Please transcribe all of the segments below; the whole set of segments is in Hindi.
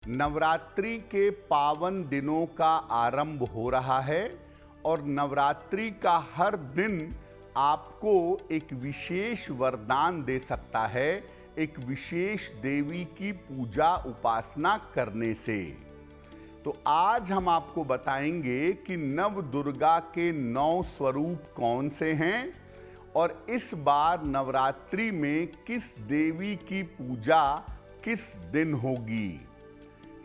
नवरात्रि के पावन दिनों का आरंभ हो रहा है और नवरात्रि का हर दिन आपको एक विशेष वरदान दे सकता है, एक विशेष देवी की पूजा उपासना करने से। तो आज हम आपको बताएंगे कि नव दुर्गा के 9 स्वरूप कौन से हैं और इस बार नवरात्रि में किस देवी की पूजा किस दिन होगी।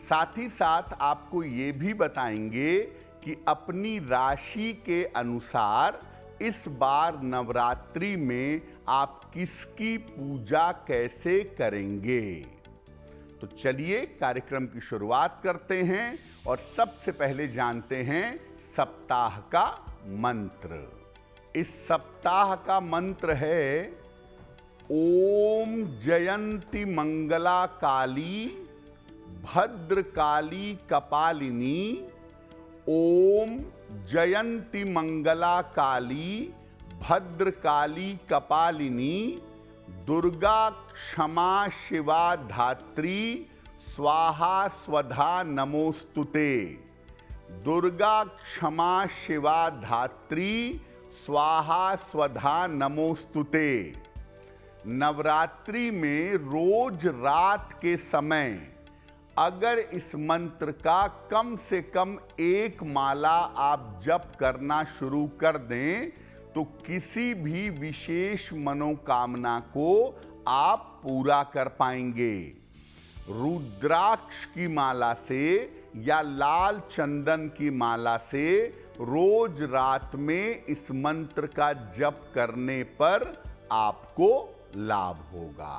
साथ ही साथ आपको ये भी बताएंगे कि अपनी राशि के अनुसार इस बार नवरात्रि में आप किसकी पूजा कैसे करेंगे। तो चलिए कार्यक्रम की शुरुआत करते हैं और सबसे पहले जानते हैं सप्ताह का मंत्र। इस सप्ताह का मंत्र है ओम जयंती मंगला काली भद्रकाली कपालिनी। ओम जयंती मंगला काली भद्रकाली कपालिनी दुर्गा क्षमा शिवा धात्री स्वाहा स्वधा नमोस्तुते। दुर्गा क्षमा शिवा धात्री स्वाहा स्वधा नमोस्तुते। नवरात्रि में रोज रात के समय अगर इस मंत्र का कम से कम एक माला आप जप करना शुरू कर दें तो किसी भी विशेष मनोकामना को आप पूरा कर पाएंगे। रुद्राक्ष की माला से या लाल चंदन की माला से रोज रात में इस मंत्र का जप करने पर आपको लाभ होगा।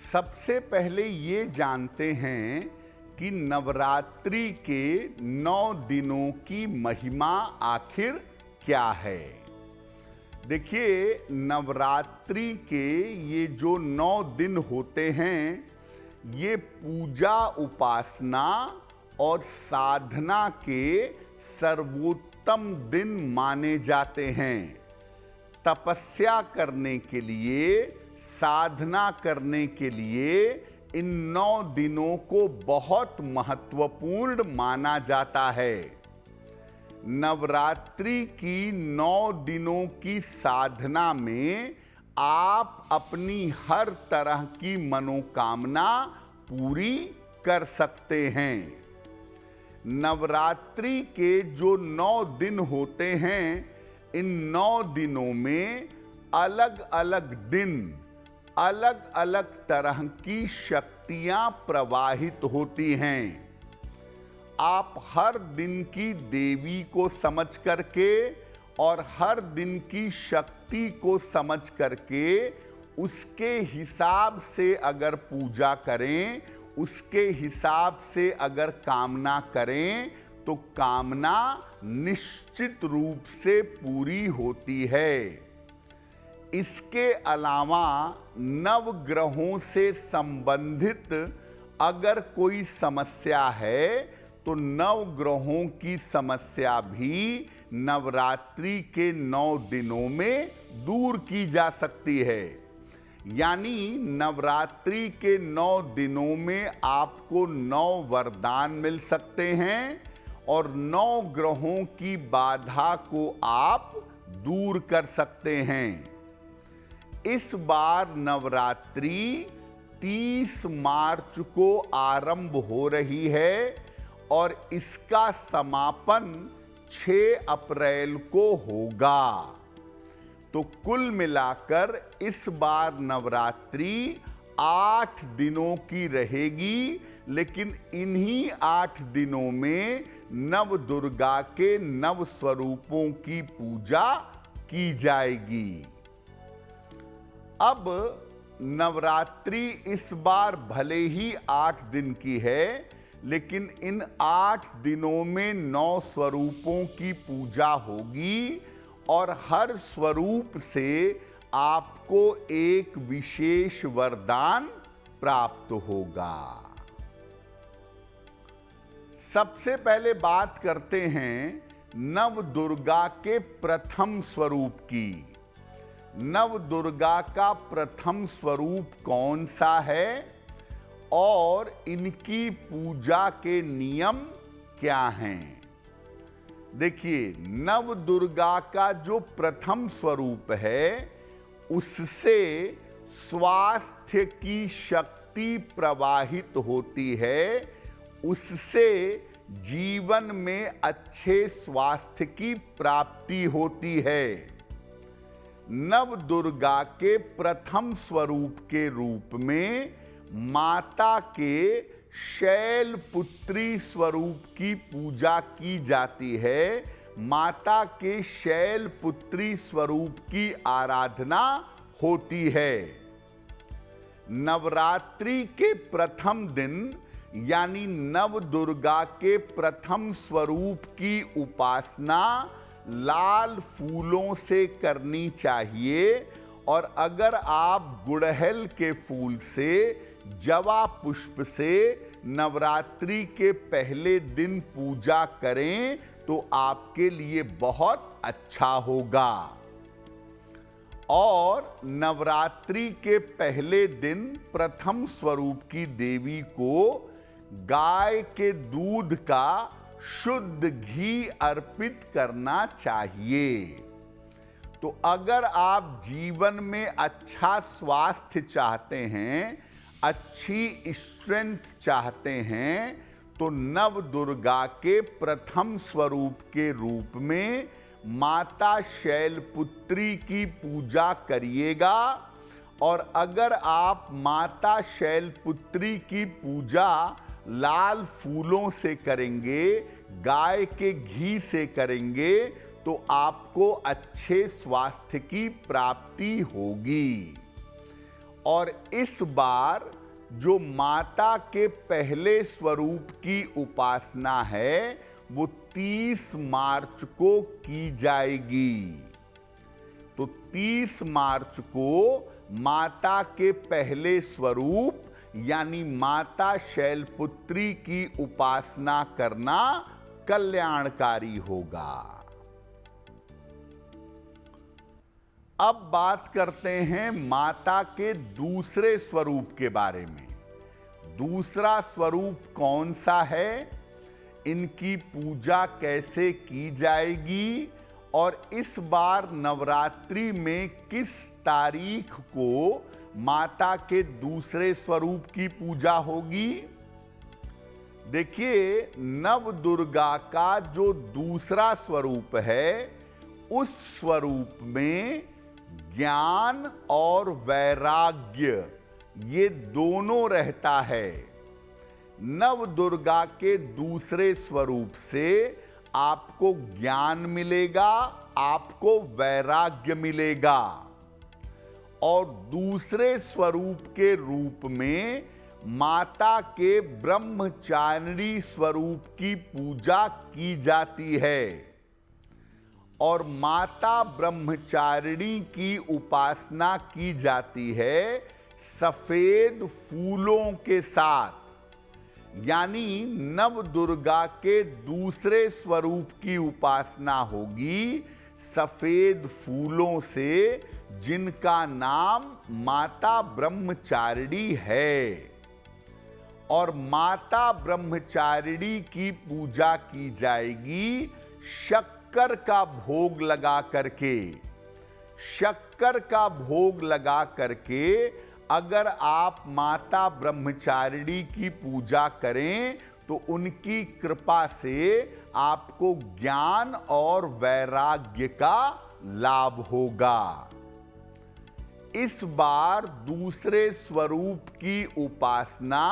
सबसे पहले ये जानते हैं कि नवरात्रि के 9 दिनों की महिमा आखिर क्या है। देखिए, नवरात्रि के ये जो 9 दिन होते हैं ये पूजा उपासना और साधना के सर्वोत्तम दिन माने जाते हैं। तपस्या करने के लिए, साधना करने के लिए इन 9 दिनों को बहुत महत्वपूर्ण माना जाता है। नवरात्रि की 9 दिनों की साधना में आप अपनी हर तरह की मनोकामना पूरी कर सकते हैं। नवरात्रि के जो 9 दिन होते हैं इन 9 दिनों में अलग अलग दिन अलग अलग तरह की शक्तियां प्रवाहित होती हैं। आप हर दिन की देवी को समझ करके और हर दिन की शक्ति को समझ करके उसके हिसाब से अगर पूजा करें, उसके हिसाब से अगर कामना करें तो कामना निश्चित रूप से पूरी होती है। इसके अलावा नवग्रहों से संबंधित अगर कोई समस्या है तो नवग्रहों की समस्या भी नवरात्रि के 9 दिनों में दूर की जा सकती है। यानी नवरात्रि के 9 दिनों में आपको 9 वरदान मिल सकते हैं और 9 ग्रहों की बाधा को आप दूर कर सकते हैं। इस बार नवरात्रि 30 मार्च को आरंभ हो रही है और इसका समापन 6 अप्रैल को होगा। तो कुल मिलाकर इस बार नवरात्रि 8 दिनों की रहेगी, लेकिन इन्हीं 8 दिनों में नव दुर्गा के 9 स्वरूपों की पूजा की जाएगी। अब नवरात्रि इस बार भले ही 8 दिन की है, लेकिन इन 8 दिनों में 9 स्वरूपों की पूजा होगी और हर स्वरूप से आपको एक विशेष वरदान प्राप्त होगा। सबसे पहले बात करते हैं नव दुर्गा के प्रथम स्वरूप की। नव दुर्गा का प्रथम स्वरूप कौन सा है और इनकी पूजा के नियम क्या हैं? देखिए, नव दुर्गा का जो प्रथम स्वरूप है, उससे स्वास्थ्य की शक्ति प्रवाहित होती है, उससे जीवन में अच्छे स्वास्थ्य की प्राप्ति होती है। नव दुर्गा के प्रथम स्वरूप के रूप में माता के शैलपुत्री स्वरूप की पूजा की जाती है। माता के शैलपुत्री स्वरूप की आराधना होती है। नवरात्रि के प्रथम दिन यानी नव दुर्गा के प्रथम स्वरूप की उपासना लाल फूलों से करनी चाहिए, और अगर आप गुड़हल के फूल से, जवा पुष्प से नवरात्रि के पहले दिन पूजा करें तो आपके लिए बहुत अच्छा होगा। और नवरात्रि के पहले दिन प्रथम स्वरूप की देवी को गाय के दूध का शुद्ध घी अर्पित करना चाहिए। तो अगर आप जीवन में अच्छा स्वास्थ्य चाहते हैं, अच्छी स्ट्रेंथ चाहते हैं, तो नव दुर्गा के प्रथम स्वरूप के रूप में माता शैलपुत्री की पूजा करिएगा। और अगर आप माता शैलपुत्री की पूजा लाल फूलों से करेंगे, गाय के घी से करेंगे, तो आपको अच्छे स्वास्थ्य की प्राप्ति होगी। और इस बार जो माता के पहले स्वरूप की उपासना है, वो 30 मार्च को की जाएगी। तो 30 मार्च को माता के पहले स्वरूप यानी माता शैलपुत्री की उपासना करना कल्याणकारी होगा। अब बात करते हैं माता के दूसरे स्वरूप के बारे में। दूसरा स्वरूप कौन सा है, इनकी पूजा कैसे की जाएगी, और इस बार नवरात्रि में किस तारीख को माता के दूसरे स्वरूप की पूजा होगी। देखिए, नव दुर्गा का जो दूसरा स्वरूप है, उस स्वरूप में ज्ञान और वैराग्य ये दोनों रहता है। नव दुर्गा के दूसरे स्वरूप से आपको ज्ञान मिलेगा, आपको वैराग्य मिलेगा। और दूसरे स्वरूप के रूप में माता के ब्रह्मचारिणी स्वरूप की पूजा की जाती है। और माता ब्रह्मचारिणी की उपासना की जाती है सफेद फूलों के साथ। यानी नव दुर्गा के दूसरे स्वरूप की उपासना होगी सफेद फूलों से, जिनका नाम माता ब्रह्मचारिणी है। और माता ब्रह्मचारिणी की पूजा की जाएगी शक्कर का भोग लगा करके। शक्कर का भोग लगा करके अगर आप माता ब्रह्मचारिणी की पूजा करें तो उनकी कृपा से आपको ज्ञान और वैराग्य का लाभ होगा। इस बार दूसरे स्वरूप की उपासना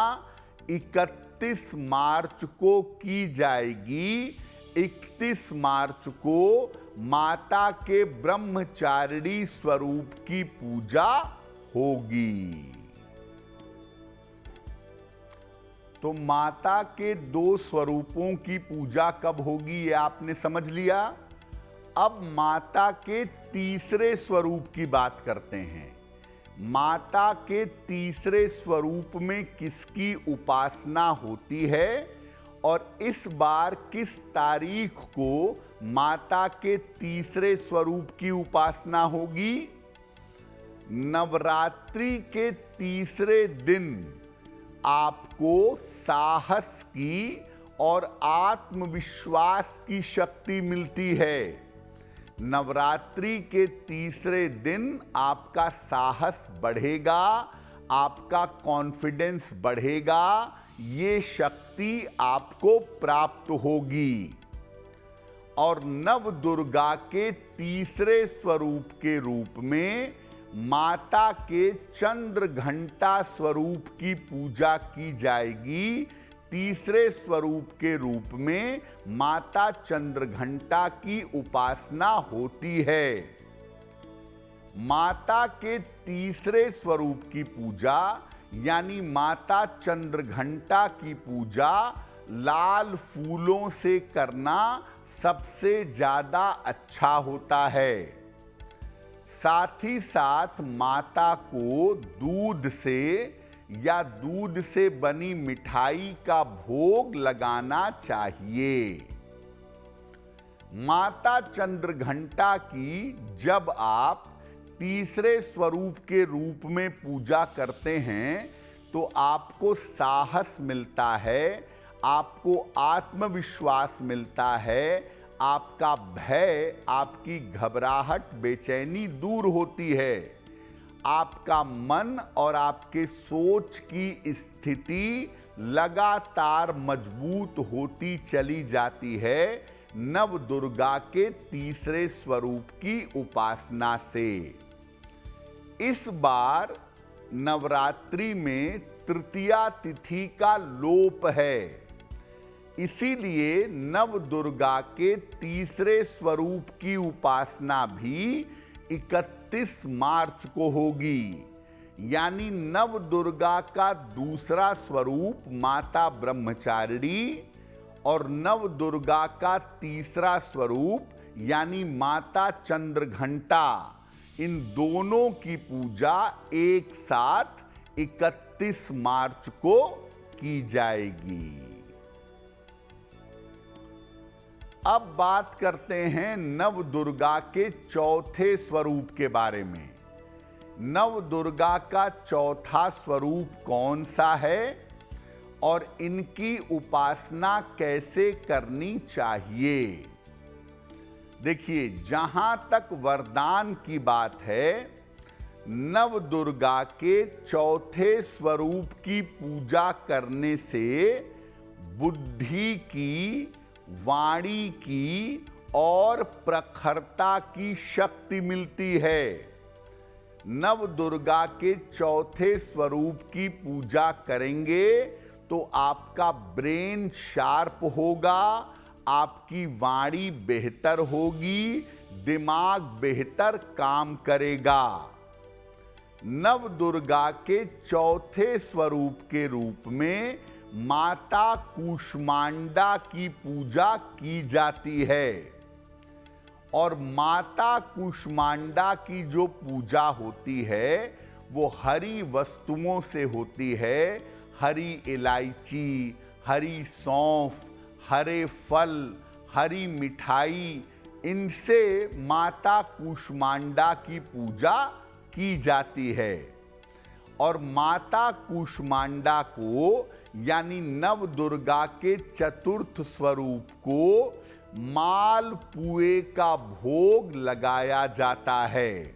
31 मार्च को की जाएगी। 31 मार्च को माता के ब्रह्मचारिणी स्वरूप की पूजा होगी। तो माता के दो स्वरूपों की पूजा कब होगी ये आपने समझ लिया। अब माता के तीसरे स्वरूप की बात करते हैं। माता के तीसरे स्वरूप में किसकी उपासना होती है और इस बार किस तारीख को माता के तीसरे स्वरूप की उपासना होगी। नवरात्रि के तीसरे दिन आपको साहस की और आत्मविश्वास की शक्ति मिलती है। नवरात्रि के तीसरे दिन आपका साहस बढ़ेगा, आपका कॉन्फिडेंस बढ़ेगा, ये शक्ति आपको प्राप्त होगी। और नव दुर्गा के तीसरे स्वरूप के रूप में माता के चंद्र घंटा स्वरूप की पूजा की जाएगी। तीसरे स्वरूप के रूप में माता चंद्र घंटा की उपासना होती है। माता के तीसरे स्वरूप की पूजा यानी माता चंद्र घंटा की पूजा लाल फूलों से करना सबसे ज्यादा अच्छा होता है। साथ ही साथ माता को दूध से या दूध से बनी मिठाई का भोग लगाना चाहिए। माता चंद्र घंटा की जब आप तीसरे स्वरूप के रूप में पूजा करते हैं तो आपको साहस मिलता है, आपको आत्मविश्वास मिलता है, आपका भय, आपकी घबराहट, बेचैनी दूर होती है। आपका मन और आपके सोच की स्थिति लगातार मजबूत होती चली जाती है नव दुर्गा के तीसरे स्वरूप की उपासना से। इस बार नवरात्रि में तृतीया तिथि का लोप है, इसीलिए नव दुर्गा के तीसरे स्वरूप की उपासना भी 31 मार्च को होगी। यानी नव दुर्गा का दूसरा स्वरूप माता ब्रह्मचारिणी और नव दुर्गा का तीसरा स्वरूप यानी माता चंद्रघंटा, इन दोनों की पूजा एक साथ 31 मार्च को की जाएगी। अब बात करते हैं नव दुर्गा के चौथे स्वरूप के बारे में। नव दुर्गा का चौथा स्वरूप कौन सा है और इनकी उपासना कैसे करनी चाहिए? देखिए, जहां तक वरदान की बात है, नव दुर्गा के चौथे स्वरूप की पूजा करने से बुद्धि की, वाणी की और प्रखरता की शक्ति मिलती है। नव दुर्गा के चौथे स्वरूप की पूजा करेंगे तो आपका ब्रेन शार्प होगा, आपकी वाणी बेहतर होगी, दिमाग बेहतर काम करेगा। नव दुर्गा के चौथे स्वरूप के रूप में माता कूष्मांडा की पूजा की जाती है और माता कूष्मांडा की जो पूजा होती है वो हरी वस्तुओं से होती है। हरी इलायची, हरी सौंफ, हरे फल, हरी मिठाई, इनसे माता कूष्मांडा की पूजा की जाती है। और माता कूष्मांडा को यानी नव दुर्गा के चतुर्थ स्वरूप को मालपुए का भोग लगाया जाता है।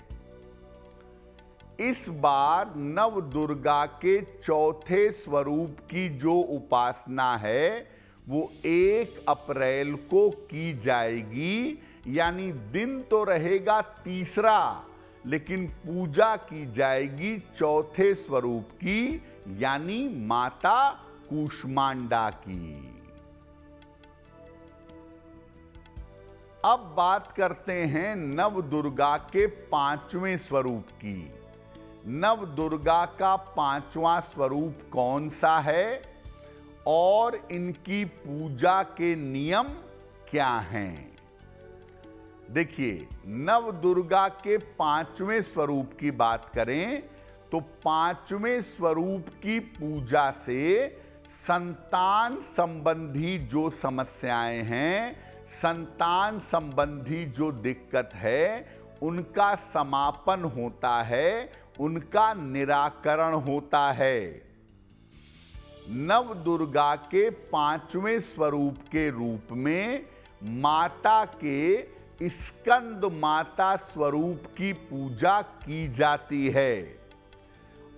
इस बार नव दुर्गा के चौथे स्वरूप की जो उपासना है वो 1 अप्रैल को की जाएगी। यानी दिन तो रहेगा तीसरा, लेकिन पूजा की जाएगी चौथे स्वरूप की यानी माता कूष्मांडा की। अब बात करते हैं नव दुर्गा के 5वें स्वरूप की। नव दुर्गा का 5वां स्वरूप कौन सा है और इनकी पूजा के नियम क्या हैं? देखिए, नव दुर्गा के 5वें स्वरूप की बात करें तो 5वें स्वरूप की पूजा से संतान संबंधी जो समस्याएं हैं, संतान संबंधी जो दिक्कत है, उनका समापन होता है, उनका निराकरण होता है। नव दुर्गा के पांचवें स्वरूप के रूप में माता के स्कंद माता स्वरूप की पूजा की जाती है।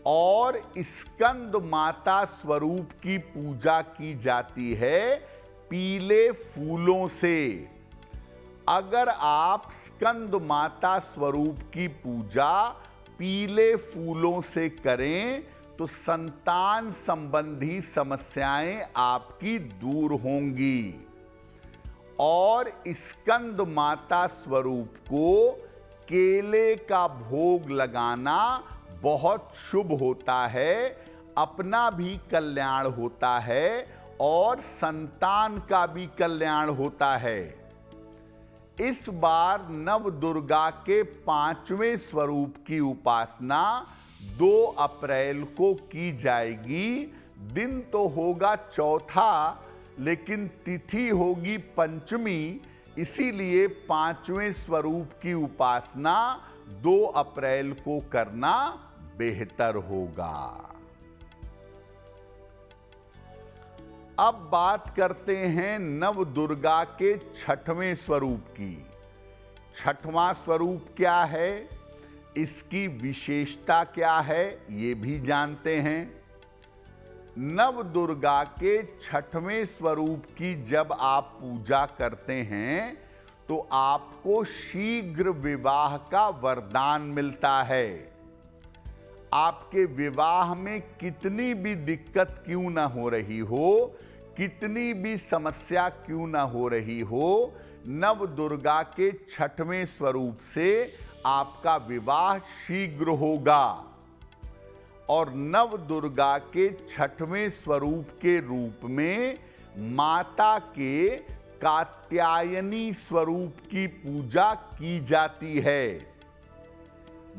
और स्कंद माता स्वरूप की पूजा की जाती है पीले फूलों से। अगर आप स्कंद माता स्वरूप की पूजा पीले फूलों से करें तो संतान संबंधी समस्याएं आपकी दूर होंगी। और स्कंद माता स्वरूप को केले का भोग लगाना बहुत शुभ होता है, अपना भी कल्याण होता है और संतान का भी कल्याण होता है। इस बार नव दुर्गा के पांचवें स्वरूप की उपासना 2 अप्रैल को की जाएगी। दिन तो होगा चौथा, लेकिन तिथि होगी पंचमी, इसीलिए पांचवें स्वरूप की उपासना 2 अप्रैल को करना बेहतर होगा। अब बात करते हैं नव दुर्गा के छठवें स्वरूप की। छठवां स्वरूप क्या है, इसकी विशेषता क्या है, ये भी जानते हैं। नव दुर्गा के छठवें स्वरूप की जब आप पूजा करते हैं तो आपको शीघ्र विवाह का वरदान मिलता है। आपके विवाह में कितनी भी दिक्कत क्यों ना हो रही हो, कितनी भी समस्या क्यों ना हो रही हो, नव दुर्गा के छठवें स्वरूप से आपका विवाह शीघ्र होगा। और नव दुर्गा के छठवें स्वरूप के रूप में माता के कात्यायनी स्वरूप की पूजा की जाती है।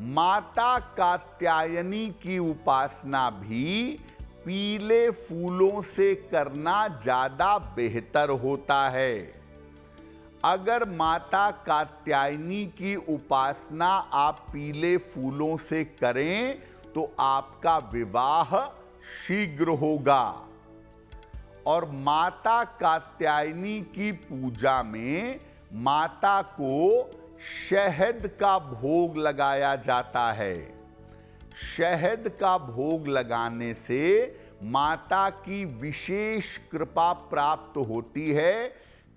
माता कात्यायनी की उपासना भी पीले फूलों से करना ज्यादा बेहतर होता है। अगर माता कात्यायनी की उपासना आप पीले फूलों से करें तो आपका विवाह शीघ्र होगा। और माता कात्यायनी की पूजा में माता को शहद का भोग लगाया जाता है। शहद का भोग लगाने से माता की विशेष कृपा प्राप्त होती है।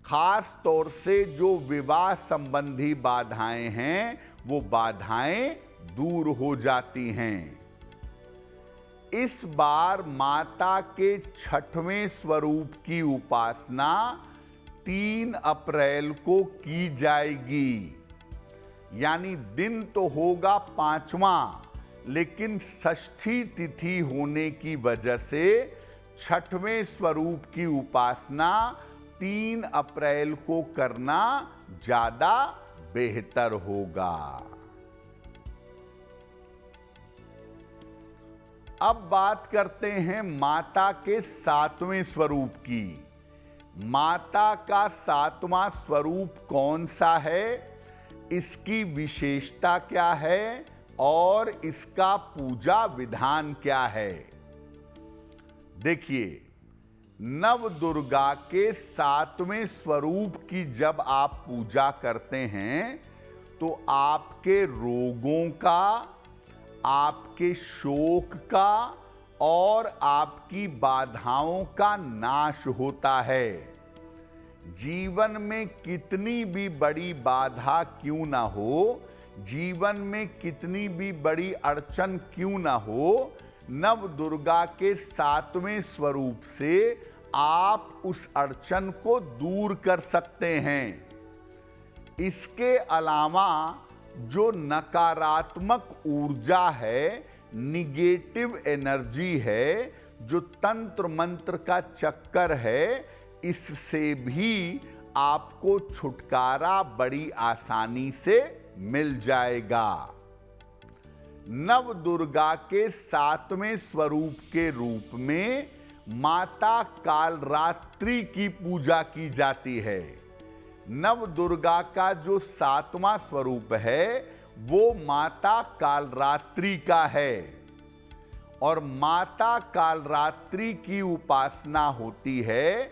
खास तौर से जो विवाह संबंधी बाधाएं हैं वो बाधाएं दूर हो जाती हैं। इस बार माता के छठवें स्वरूप की उपासना 3 अप्रैल को की जाएगी। यानी दिन तो होगा 5वां, लेकिन षष्ठी तिथि होने की वजह से छठवें स्वरूप की उपासना 3 अप्रैल को करना ज्यादा बेहतर होगा। अब बात करते हैं माता के 7वें स्वरूप की। माता का 7वां स्वरूप कौन सा है, इसकी विशेषता क्या है और इसका पूजा विधान क्या है। देखिए, नव दुर्गा के 7वें स्वरूप की जब आप पूजा करते हैं तो आपके रोगों का, आपके शोक का और आपकी बाधाओं का नाश होता है। जीवन में कितनी भी बड़ी बाधा क्यों ना हो, जीवन में कितनी भी बड़ी अड़चन क्यों ना हो, नव दुर्गा के 7वें स्वरूप से आप उस अड़चन को दूर कर सकते हैं। इसके अलावा जो नकारात्मक ऊर्जा है, निगेटिव एनर्जी है, जो तंत्र मंत्र का चक्कर है, इससे भी आपको छुटकारा बड़ी आसानी से मिल जाएगा। नव दुर्गा के 7वें स्वरूप के रूप में माता कालरात्रि की पूजा की जाती है। नव दुर्गा का जो 7वां स्वरूप है वो माता कालरात्रि का है। और माता कालरात्रि की उपासना होती है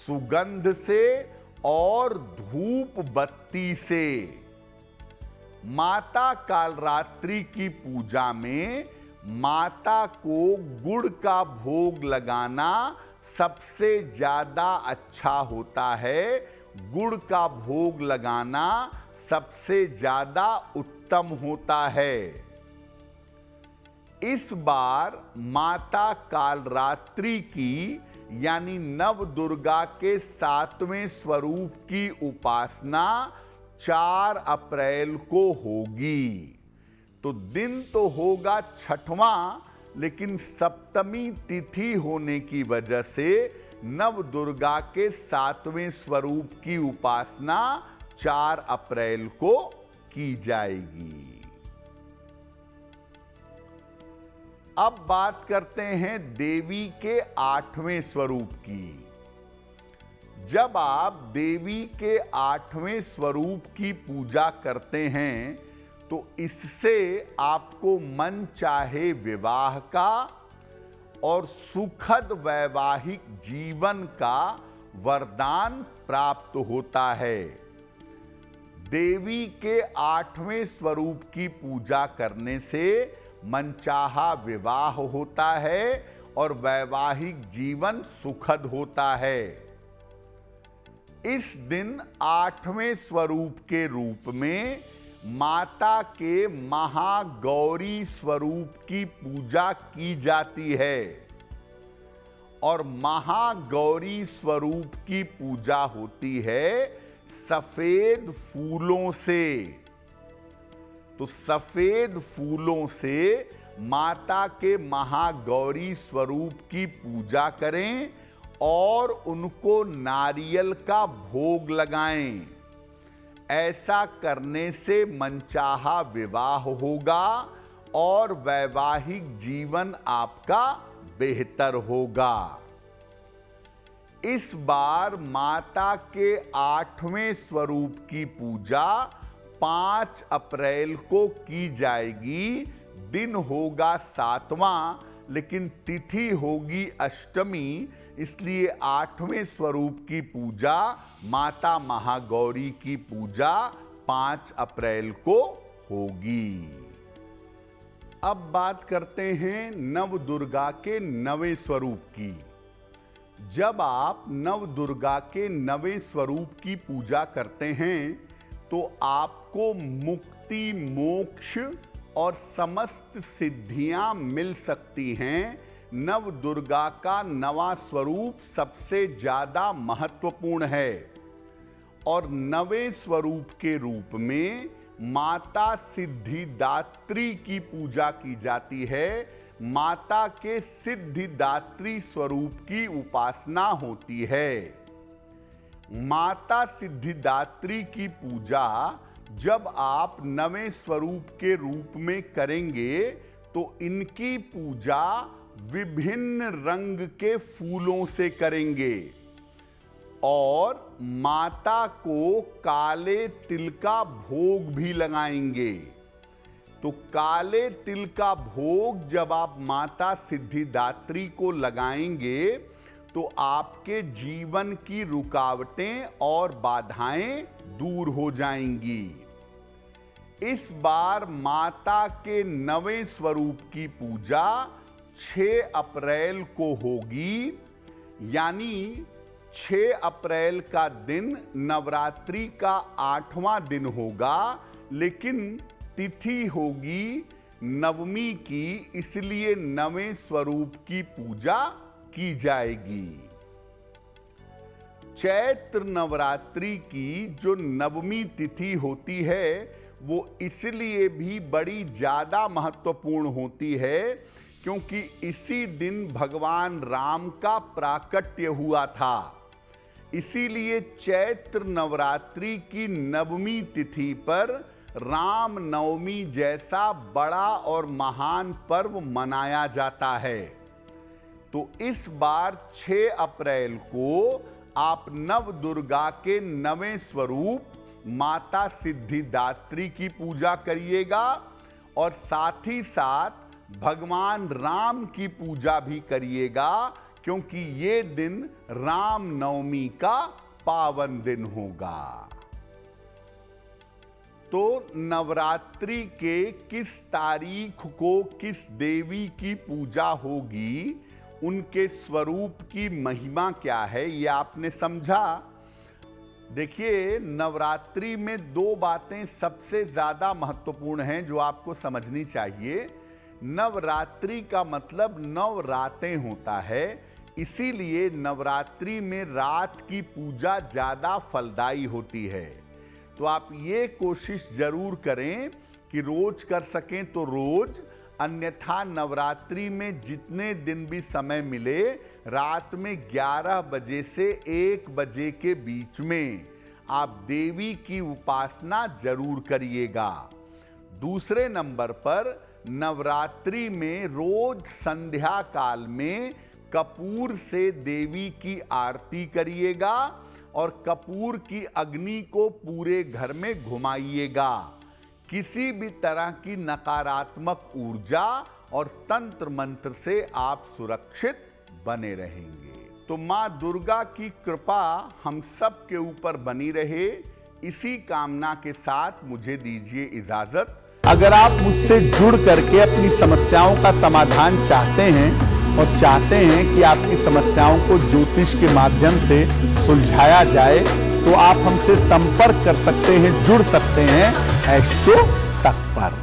सुगंध से और धूप बत्ती से। माता कालरात्रि की पूजा में माता को गुड़ का भोग लगाना सबसे ज्यादा अच्छा होता है। गुड़ का भोग लगाना सबसे ज्यादा उत्तम होता है। इस बार माता कालरात्रि की यानी नव दुर्गा के 7वें स्वरूप की उपासना 4 अप्रैल को होगी। तो दिन तो होगा 6वां, लेकिन सप्तमी तिथि होने की वजह से नव दुर्गा के 7वें स्वरूप की उपासना 4 अप्रैल को की जाएगी। अब बात करते हैं देवी के 8वें स्वरूप की। जब आप देवी के 8वें स्वरूप की पूजा करते हैं तो इससे आपको मन चाहे विवाह का और सुखद वैवाहिक जीवन का वरदान प्राप्त होता है। देवी के 8वें स्वरूप की पूजा करने से मनचाहा विवाह होता है और वैवाहिक जीवन सुखद होता है। इस दिन 8वें स्वरूप के रूप में माता के महागौरी स्वरूप की पूजा की जाती है और महागौरी स्वरूप की पूजा होती है सफेद फूलों से। तो सफेद फूलों से माता के महागौरी स्वरूप की पूजा करें और उनको नारियल का भोग लगाएं। ऐसा करने से मनचाहा विवाह होगा और वैवाहिक जीवन आपका बेहतर होगा। इस बार माता के 8वें स्वरूप की पूजा 5 अप्रैल को की जाएगी। दिन होगा 7वां, लेकिन तिथि होगी अष्टमी, इसलिए 8वें स्वरूप की पूजा माता महागौरी की पूजा 5 अप्रैल को होगी। अब बात करते हैं नव दुर्गा के 9वें स्वरूप की। जब आप नव दुर्गा के 9वें स्वरूप की पूजा करते हैं तो आपको मुक्ति, मोक्ष और समस्त सिद्धियां मिल सकती हैं। नव दुर्गा का 9वां स्वरूप सबसे ज्यादा महत्वपूर्ण है और 9वें स्वरूप के रूप में माता सिद्धिदात्री की पूजा की जाती है। माता के सिद्धिदात्री स्वरूप की उपासना होती है। माता सिद्धिदात्री की पूजा जब आप 9वें स्वरूप के रूप में करेंगे तो इनकी पूजा विभिन्न रंग के फूलों से करेंगे और माता को काले तिल का भोग भी लगाएंगे। तो काले तिल का भोग जब आप माता सिद्धिदात्री को लगाएंगे तो आपके जीवन की रुकावटें और बाधाएं दूर हो जाएंगी। इस बार माता के 9वें स्वरूप की पूजा 6 अप्रैल को होगी, यानी 6 अप्रैल का दिन नवरात्रि का 8वां दिन होगा, लेकिन तिथि होगी नवमी की, इसलिए 9वें स्वरूप की पूजा की जाएगी। चैत्र नवरात्रि की जो नवमी तिथि होती है वो इसलिए भी बड़ी ज्यादा महत्वपूर्ण होती है क्योंकि इसी दिन भगवान राम का प्राकट्य हुआ था। इसीलिए चैत्र नवरात्रि की नवमी तिथि पर राम नवमी जैसा बड़ा और महान पर्व मनाया जाता है। तो इस बार 6 अप्रैल को आप नव दुर्गा के 9वें स्वरूप माता सिद्धिदात्री की पूजा करिएगा और साथ ही साथ भगवान राम की पूजा भी करिएगा, क्योंकि ये दिन राम नवमी का पावन दिन होगा। तो नवरात्रि के किस तारीख को किस देवी की पूजा होगी, उनके स्वरूप की महिमा क्या है, ये आपने समझा। देखिए, नवरात्रि में दो बातें सबसे ज्यादा महत्वपूर्ण हैं जो आपको समझनी चाहिए। नवरात्रि का मतलब नव रातें होता है, इसीलिए नवरात्रि में रात की पूजा ज्यादा फलदायी होती है। तो आप ये कोशिश जरूर करें कि रोज कर सकें तो रोज, अन्यथा नवरात्रि में जितने दिन भी समय मिले, रात में 11 बजे से 1 बजे के बीच में आप देवी की उपासना जरूर करिएगा। दूसरे नंबर पर, नवरात्रि में रोज संध्या काल में कपूर से देवी की आरती करिएगा और कपूर की अग्नि को पूरे घर में घुमाइएगा। किसी भी तरह की नकारात्मक ऊर्जा और तंत्र मंत्र से आप सुरक्षित बने रहेंगे। तो मां दुर्गा की कृपा हम सब के ऊपर बनी रहे, इसी कामना के साथ मुझे दीजिए इजाजत। अगर आप मुझसे जुड़ करके अपनी समस्याओं का समाधान चाहते हैं और चाहते हैं कि आपकी समस्याओं को ज्योतिष के माध्यम से सुलझाया जाए, तो आप हमसे संपर्क कर सकते हैं, जुड़ सकते हैं एस्ट्रो तक पर।